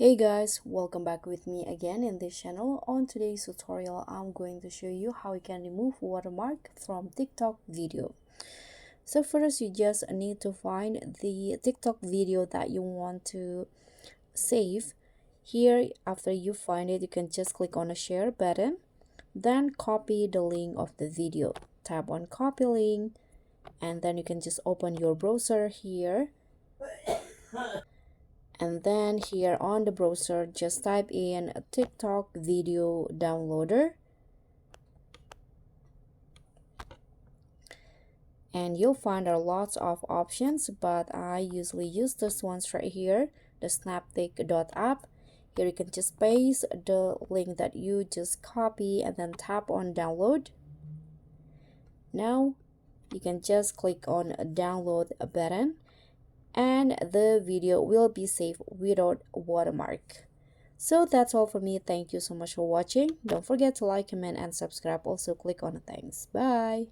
Hey guys, welcome back with me again in this channel. On today's tutorial, I'm going to show you how you can remove watermark from TikTok video. So first, you just need to find the TikTok video that you want to save. Here, after you find it, you can just click on the share button, then copy the link of the video. Tap on copy link, and then you can just open your browser here, and then here on the browser just type in TikTok video downloader, and you'll find there are lots of options, but I usually use this ones right here, the snaptik.app. Here you can just paste the link that you just copy and then tap on download. Now you can just click on download button, and the video will be saved without watermark. So that's all for me. Thank you so much for watching. Don't forget to like, comment, and subscribe. Also click on the thanks. Bye.